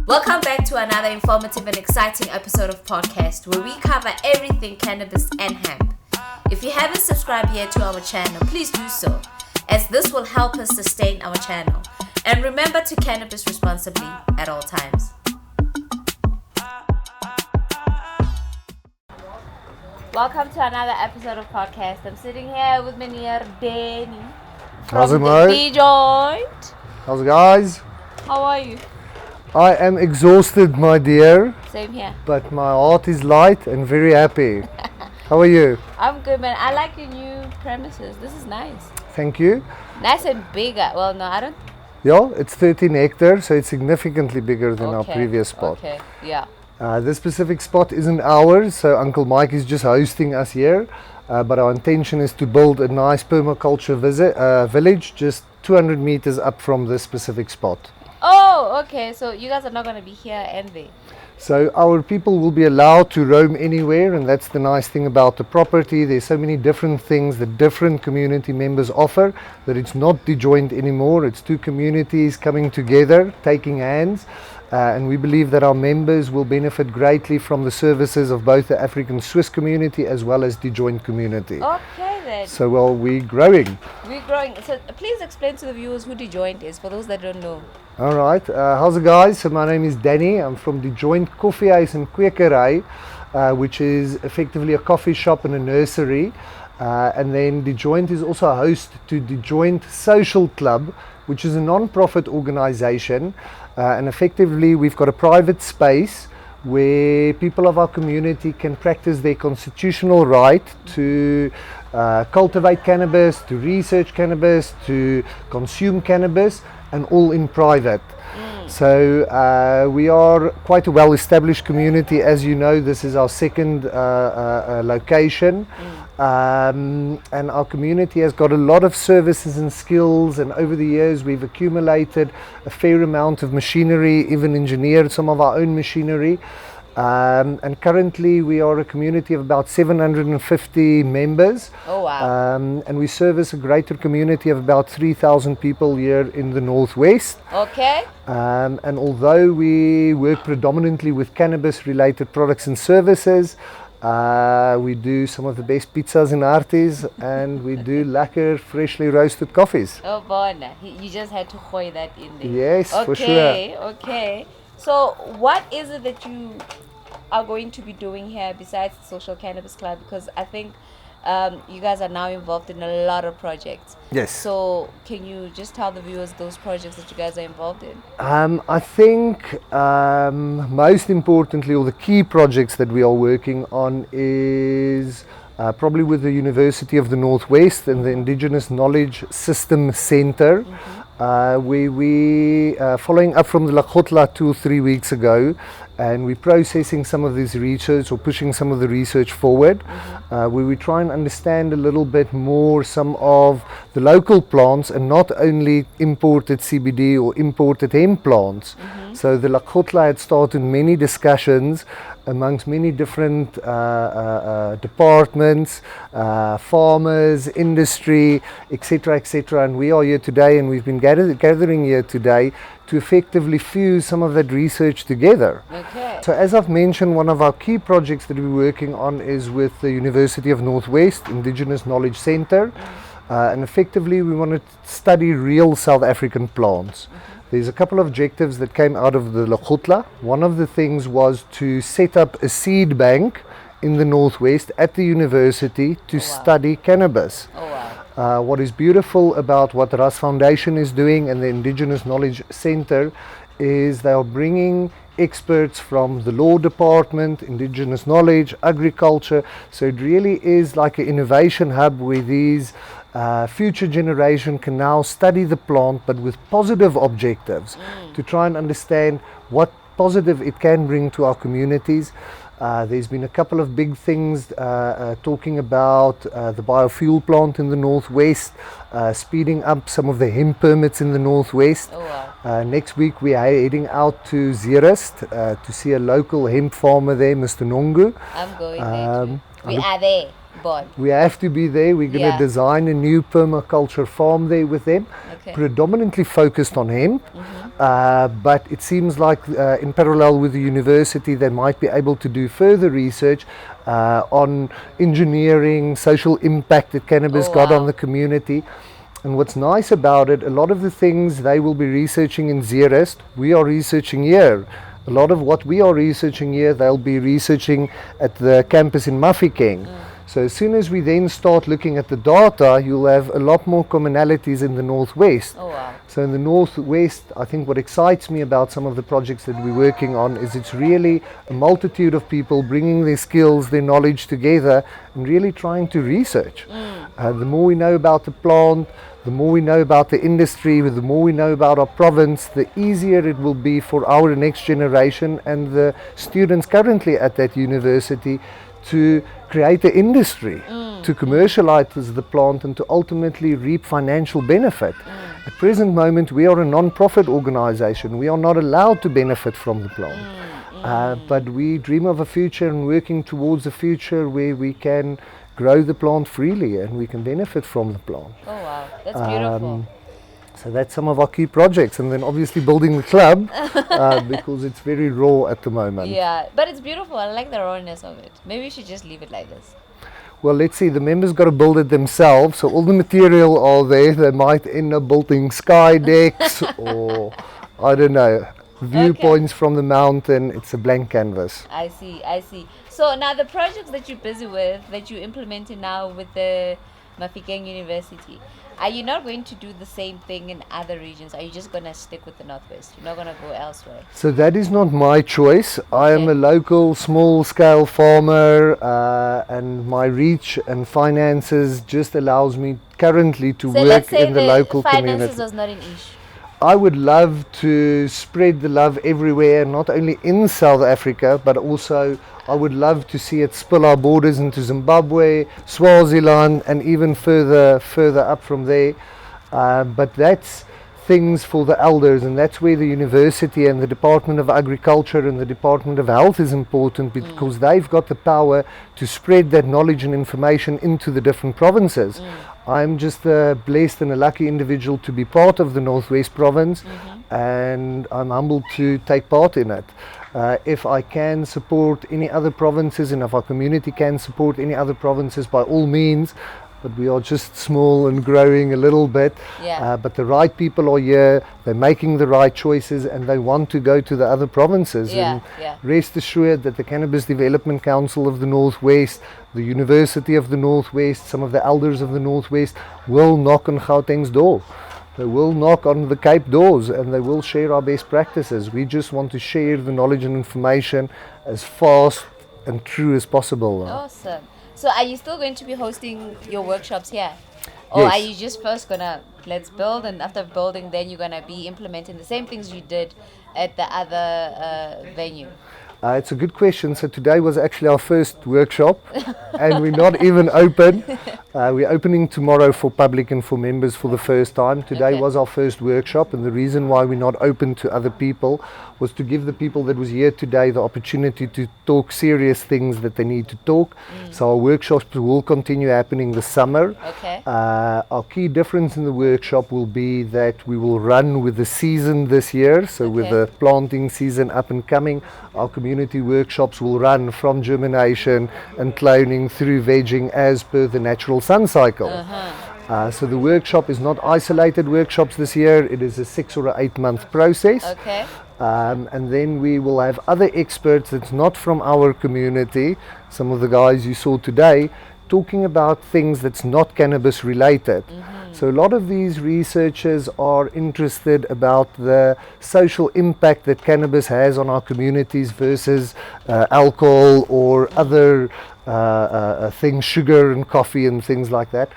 Welcome back to another informative and exciting episode of POTCAST where we cover everything cannabis and hemp. If you haven't subscribed yet to our channel, please do so, as this will help us sustain our channel. And remember to cannabis responsibly at all times. Welcome to another episode of POTCAST. I'm sitting here with Meneer Danny How's from it, the mate? D-Joint. How's it, guys? How are you? I am exhausted, my dear, Same here. but my heart is light and very happy. How are you? I'm good, man. I like your new premises. This is nice. Thank you. Nice and bigger. Well, no, I don't. Yeah, it's 13 hectares, so it's significantly bigger than our previous spot. Okay, yeah. This specific spot isn't ours, so Uncle Mike is just hosting us here. But our intention is to build a nice permaculture village just 200 meters up from this specific spot. Oh, okay. So you guys are not going to be here and there. So our people will be allowed to roam anywhere, and that's the nice thing about the property. There's so many different things that different community members offer that it's not D-Joint anymore. It's two communities coming together, taking hands, and we believe that our members will benefit greatly from the services of both the African Swiss community as well as D-Joint community. Okay then. So well, we're growing. We're growing. So please explain to the viewers who D-Joint is for those that don't know. All right, how's it, guys? So my name is Danny. I'm from D-Joint Koffiehuis and Kwekerij, which is effectively a coffee shop and a nursery. And then D-Joint is also a host to D-Joint Social Club, which is a non-profit organization. And effectively we've got a private space where people of our community can practice their constitutional right to cultivate cannabis, to research cannabis, to consume cannabis, and all in private. So we are quite a well-established community. As you know, this is our second location. And our community has got a lot of services and skills, and over the years we've accumulated a fair amount of machinery, even engineered some of our own machinery. And currently we are a community of about 750 members. Oh wow. And we service a greater community of about 3,000 people here in the Northwest. Okay. And although we work predominantly with cannabis related products and services, we do some of the best pizzas and arties, and we do lekker freshly roasted coffees. Oh boy, you just had to hoy that in there. Yes, okay, for sure. Okay. So what is it that you are going to be doing here besides the Social Cannabis Club? Because I think you guys are now involved in a lot of projects. Yes. So can you just tell the viewers those projects that you guys are involved in? I think most importantly, all the key projects that we are working on is probably with the University of the Northwest and the Indigenous Knowledge System Center. We following up from the Lakotla 2 or 3 weeks ago, and we're processing some of this research or pushing some of the research forward, where we try and understand a little bit more some of the local plants and not only imported CBD or imported hemp plants. So the Lakotla had started many discussions amongst many different departments, farmers, industry, etc., and we are here today, and we've been gathering here today to effectively fuse some of that research together. Okay. So as I've mentioned, one of our key projects that we're working on is with the University of Northwest Indigenous Knowledge Center, and effectively we want to study real South African plants. There's a couple of objectives that came out of the Lakotla. One of the things was to set up a seed bank in the Northwest at the university to study cannabis. Oh wow. What is beautiful about what the Ras Foundation is doing and the Indigenous Knowledge Center is they are bringing experts from the law department, indigenous knowledge, agriculture. So it really is like an innovation hub where these future generation can now study the plant, but with positive objectives to try and understand what positive it can bring to our communities. There's been a couple of big things talking about the biofuel plant in the Northwest, speeding up some of the hemp permits in the Northwest. Oh, wow. Next week we are heading out to Zeerust to see a local hemp farmer there, Mr. Nongu. I'm going there too. We are there. Born. We have to be there. We're going to design a new permaculture farm there with them, predominantly focused on hemp. but it seems like in parallel with the university they might be able to do further research on engineering, social impact that cannabis got on the community. And what's nice about it, a lot of the things they will be researching in Zeerust, we are researching here. A lot of what we are researching here, they'll be researching at the campus in Mafeking. So as soon as we then start looking at the data, you'll have a lot more commonalities in the Northwest. Oh, wow. So in the Northwest, I think what excites me about some of the projects that we're working on is it's really a multitude of people bringing their skills, their knowledge together and really trying to research. The more we know about the plant, the more we know about the industry, the more we know about our province, the easier it will be for our next generation and the students currently at that university to create an industry, to commercialize the plant and to ultimately reap financial benefit. At present moment, we are a non-profit organization. We are not allowed to benefit from the plant. But we dream of a future and working towards a future where we can grow the plant freely and we can benefit from the plant. Oh, wow. That's beautiful. So that's some of our key projects, and then obviously building the club because it's very raw at the moment. Yeah, but it's beautiful. I like the rawness of it. Maybe we should just leave it like this. Well, let's see, the members got to build it themselves, so all the material are there. They might end up building sky decks or, I don't know, viewpoints from the mountain. It's a blank canvas. I see. So now the projects that you're busy with, that you're implementing now with the Mafeking University, are you not going to do the same thing in other regions? Are you just going to stick with the Northwest? You're not going to go elsewhere? So that is not my choice. I am a local small scale farmer and my reach and finances just allows me currently to work in the local community. Finances was not an issue. I would love to spread the love everywhere, not only in South Africa, but also I would love to see it spill our borders into Zimbabwe, Swaziland, and even further up from there. But that's things for the elders, and that's where the university and the Department of Agriculture and the Department of Health is important, because they've got the power to spread that knowledge and information into the different provinces. I'm just a blessed and a lucky individual to be part of the Northwest Province, and I'm humbled to take part in it. If I can support any other provinces and if our community can support any other provinces, by all means, but we are just small and growing a little bit. But the right people are here, they're making the right choices and they want to go to the other provinces. And rest assured that the Cannabis Development Council of the Northwest, the University of the Northwest, some of the elders of the Northwest will knock on Gauteng's door. They will knock on the Cape doors and they will share our best practices. We just want to share the knowledge and information as fast and true as possible. Awesome. So are you still going to be hosting your workshops here? Or are you just first going to let's build, and after building then you're going to be implementing the same things you did at the other venue? It's a good question. So today was actually our first workshop and we're not even open. We're opening tomorrow for public and for members for the first time. Today was our first workshop, and the reason why we're not open to other people was to give the people that was here today the opportunity to talk serious things that they need to talk. So our workshops will continue happening this summer. Our key difference in the workshop will be that we will run with the season this year. So with the planting season up and coming, our community workshops will run from germination and cloning through vegging as per the natural sun cycle. So the workshop is not isolated workshops this year. It is a 6 or 8 month process. And then we will have other experts that's not from our community, some of the guys you saw today, talking about things that's not cannabis related. So a lot of these researchers are interested about the social impact that cannabis has on our communities versus alcohol or other things, sugar and coffee and things like that.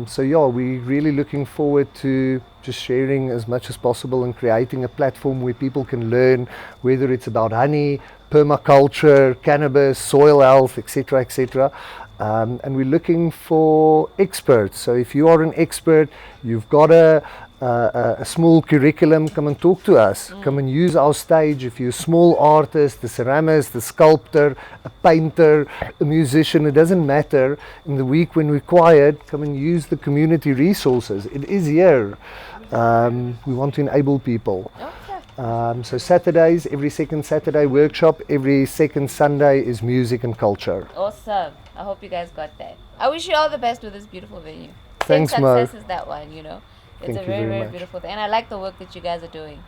So yeah, we're really looking forward to just sharing as much as possible and creating a platform where people can learn, whether it's about honey, permaculture, cannabis, soil health, etc., etc. And we're looking for experts. So if you are an expert, you've got a small curriculum, come and talk to us. Come and use our stage. If you're a small artist, the ceramist, the sculptor, a painter, a musician, it doesn't matter. In the week when we're quiet, come and use the community resources. It is here. We want to enable people. Okay. So Saturdays, every second Saturday workshop, every second Sunday is music and culture. Awesome. I hope you guys got that. I wish you all the best with this beautiful venue. Thanks, Same Mo. success as that one, you know. It's Thank a you very, very very much. beautiful thing. And I like the work that you guys are doing.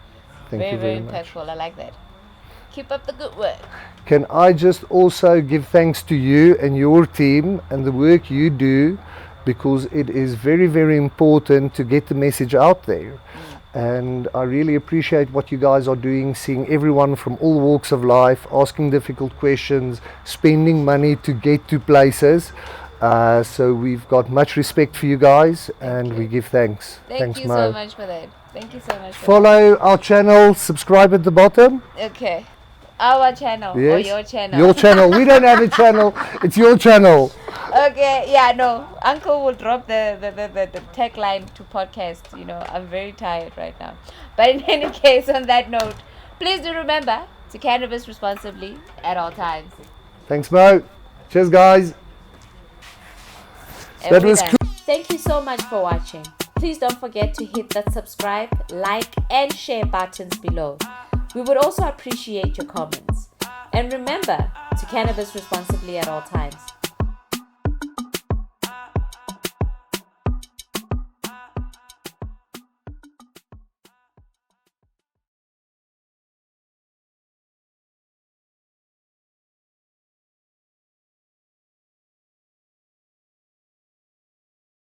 Thank Very, you very very much. impactful. I like that. Keep up the good work. Can I just also give thanks to you and your team and the work you do, because it is very, very important to get the message out there. And I really appreciate what you guys are doing, seeing everyone from all walks of life, asking difficult questions, spending money to get to places. So we've got much respect for you guys, and we give thanks. Thank Thanks, you Mo. so much for that. Thank you so much for Follow our channel, subscribe at the bottom. that. Okay. Our channel or Yes. your channel? Your channel. We don't have a channel. It's your channel. Okay, yeah, no. Uncle will drop the tagline to podcast. You know, I'm very tired right now. But in any case, on that note, please do remember to cannabis responsibly at all times. Thanks, Mo. Cheers, guys. And That we're was done. Thank you so much for watching. Please don't forget to hit that subscribe, like, and share buttons below. We would also appreciate your comments. And remember to cannabis responsibly at all times.